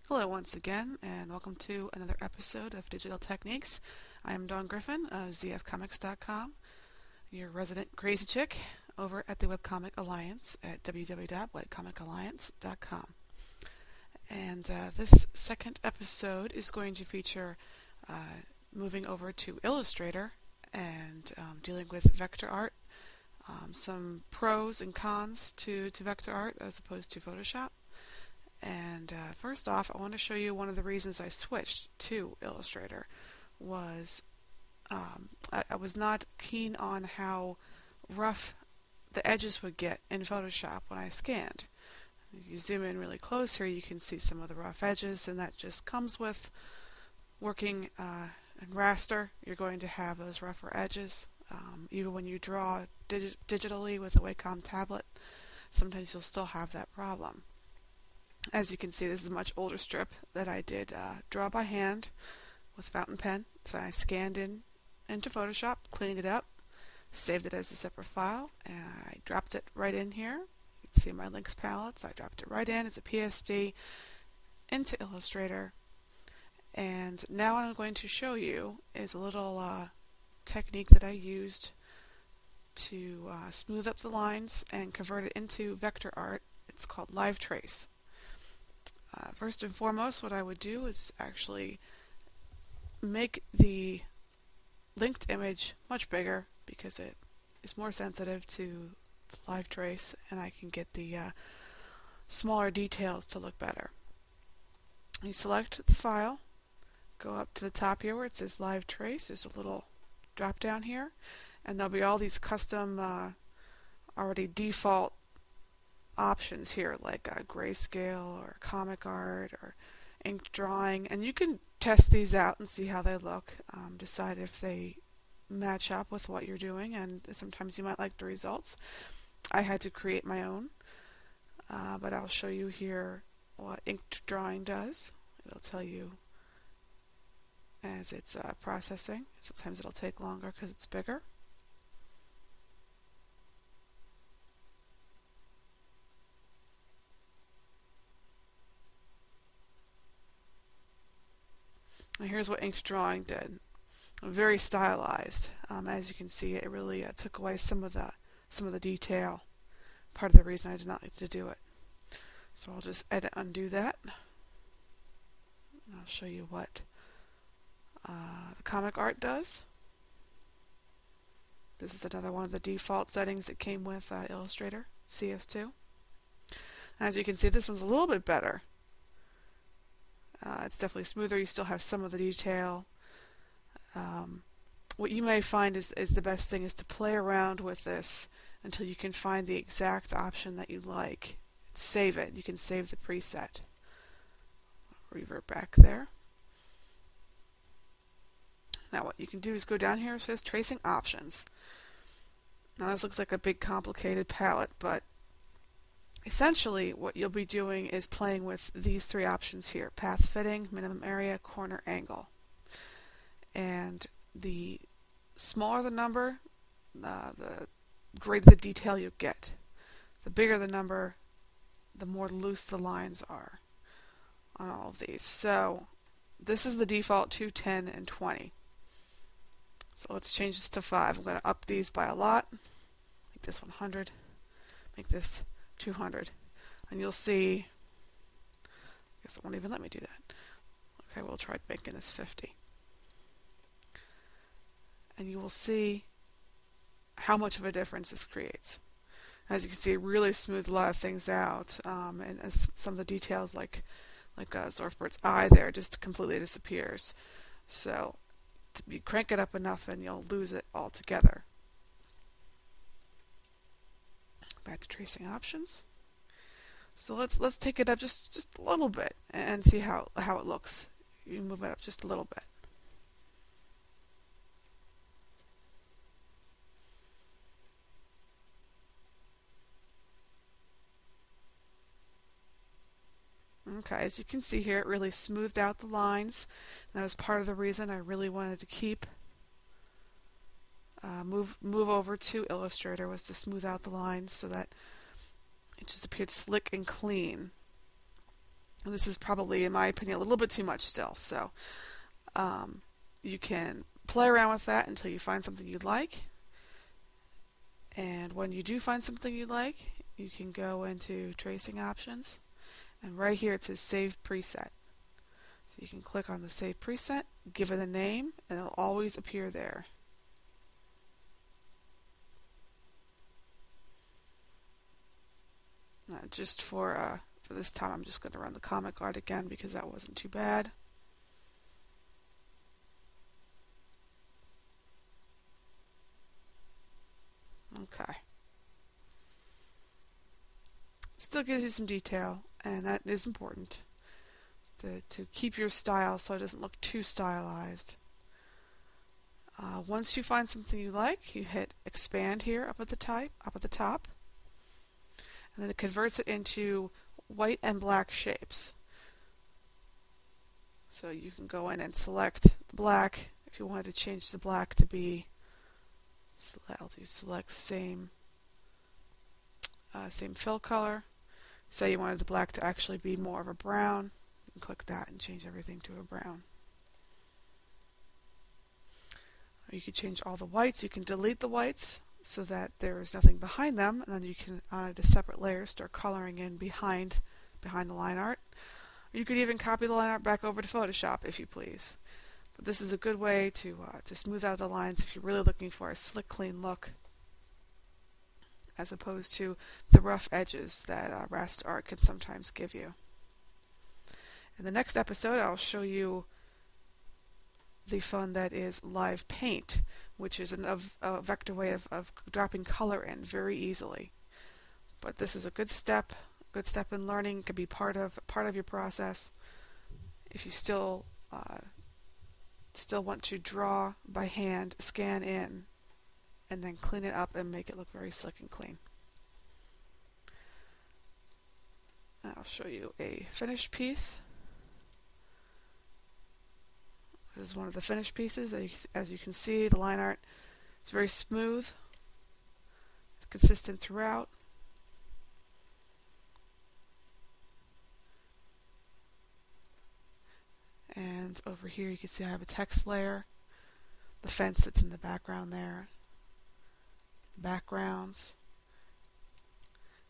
Hello once again, and welcome to another episode of Digital Techniques. I am Dawn Griffin of zfcomics.com, your resident crazy chick over at the Webcomic Alliance at www.webcomicalliance.com. And this second episode is going to feature moving over to Illustrator and dealing with vector art, some pros and cons to vector art as opposed to Photoshop. And first off, I want to show you one of the reasons I switched to Illustrator was I was not keen on how rough the edges would get in Photoshop when I scanned. If you zoom in really close here, you can see some of the rough edges, and that just comes with working in raster. You're going to have those rougher edges. Even when you draw digitally with a Wacom tablet, sometimes you'll still have that problem. As you can see, this is a much older strip that I did draw by hand with fountain pen. So I scanned into Photoshop, cleaned it up, saved it as a separate file, and I dropped it right in here. You can see my links palette, so I dropped it right in as a PSD into Illustrator. And now what I'm going to show you is a little technique that I used to smooth up the lines and convert it into vector art. It's called Live Trace. First and foremost, what I would do is actually make the linked image much bigger because it is more sensitive to live trace, and I can get the smaller details to look better. You select the file, go up to the top here where it says Live Trace. There's a little drop down here, and there'll be all these custom already default options here, like grayscale or comic art or ink drawing, and you can test these out and see how they look, decide if they match up with what you're doing, and sometimes you might like the results. I had to create my own, but I'll show you here what ink drawing does. It'll tell you as it's processing. Sometimes it'll take longer because it's bigger. And here's what inked drawing did. Very stylized. As you can see, it really took away some of the detail. Part of the reason I did not like to do it. So I'll just edit, undo that. I'll show you what the comic art does. This is another one of the default settings that came with Illustrator CS2. As you can see, this one's a little bit better. It's definitely smoother. You still have some of the detail. What you may find is the best thing is to play around with this until you can find the exact option that you like. Save it. You can save the preset. Revert back there. Now what you can do is go down here. It says Tracing Options. Now this looks like a big complicated palette, but essentially what you'll be doing is playing with these three options here: path fitting, minimum area, corner angle. And the smaller the number, the greater the detail you get. The bigger the number, the more loose the lines are on all of these. So this is the default 2, 10, and 20. So let's change this to 5. I'm going to up these by a lot. Make this 100. Make this 200. And you'll see, I guess it won't even let me do that. Okay, we'll try making this 50. And you will see how much of a difference this creates. As you can see, it really smoothed a lot of things out, and some of the details like Zorfbert's eye there just completely disappears. So you crank it up enough and you'll lose it altogether. Back to tracing options. So let's take it up just a little bit and see how it looks. You move it up just a little bit. Okay, as you can see here, it really smoothed out the lines. That was part of the reason I really wanted to keep move over to Illustrator, was to smooth out the lines so that it just appeared slick and clean. And this is probably, in my opinion, a little bit too much still. So you can play around with that until you find something you like. And when you do find something you like, you can go into tracing options. And right here it says Save Preset. So you can click on the Save Preset, give it a name, and it'll always appear there. Now, just for this time, I'm just going to run the comic art again because that wasn't too bad. Okay. Still gives you some detail, and that is important to keep your style so it doesn't look too stylized. Once you find something you like, you hit Expand here up at the top, and then it converts it into white and black shapes. So you can go in and select black. If you wanted to change the black to be, I'll do select same fill color. Say you wanted the black to actually be more of a brown, you can click that and change everything to a brown. Or you can change all the whites. You can delete the whites so that there is nothing behind them, and then you can, on a separate layer, start coloring in behind the line art. Or you could even copy the line art back over to Photoshop if you please. But this is a good way to smooth out the lines if you're really looking for a slick, clean look, as opposed to the rough edges that raster art can sometimes give you. In the next episode, I'll show you the fun that is live paint, which is a vector way of dropping color in very easily. But this is a good step in learning. It can be part of your process. If you still want to draw by hand, scan in, and then clean it up and make it look very slick and clean. I'll show you a finished piece. This is one of the finished pieces. As you can see, the line art is very smooth, consistent throughout. And over here you can see I have a text layer, the fence that's in the background there, backgrounds.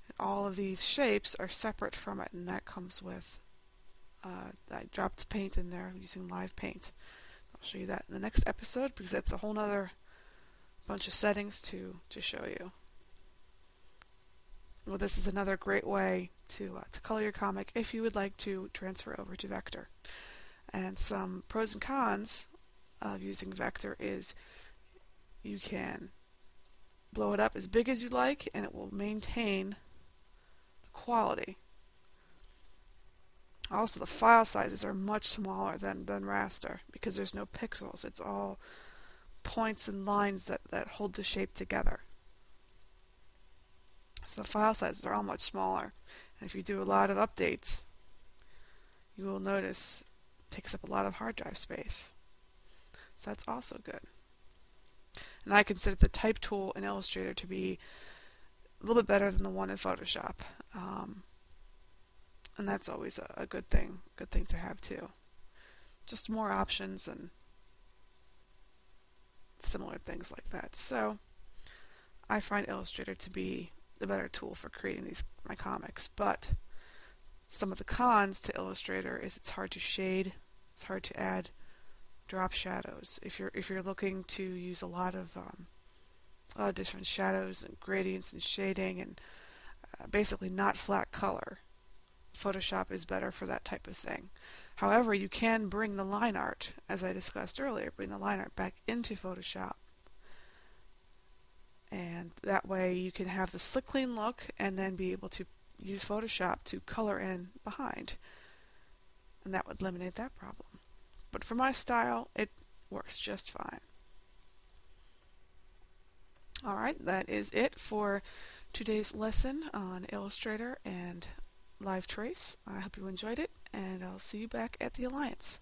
And all of these shapes are separate from it, and that comes with, I dropped paint in there using live paint. I'll show you that in the next episode because that's a whole nother bunch of settings to show you. Well, this is another great way to color your comic if you would like to transfer over to vector. And some pros and cons of using vector is you can blow it up as big as you like and it will maintain the quality. Also, the file sizes are much smaller than raster because there's no pixels. It's all points and lines that hold the shape together. So the file sizes are all much smaller. And if you do a lot of updates, you will notice it takes up a lot of hard drive space. So that's also good. And I consider the type tool in Illustrator to be a little bit better than the one in Photoshop. And that's always a good thing to have too. Just more options and similar things like that. So I find Illustrator to be the better tool for creating my comics. But some of the cons to Illustrator is it's hard to shade, it's hard to add drop shadows. If you're looking to use a lot of different shadows and gradients and shading and basically not flat color, Photoshop is better for that type of thing. However, you can bring the line art, as I discussed earlier, bring the line art back into Photoshop. And that way you can have the slick, clean look and then be able to use Photoshop to color in behind. And that would eliminate that problem. But for my style, it works just fine. Alright, that is it for today's lesson on Illustrator and Live Trace. I hope you enjoyed it, and I'll see you back at the Alliance.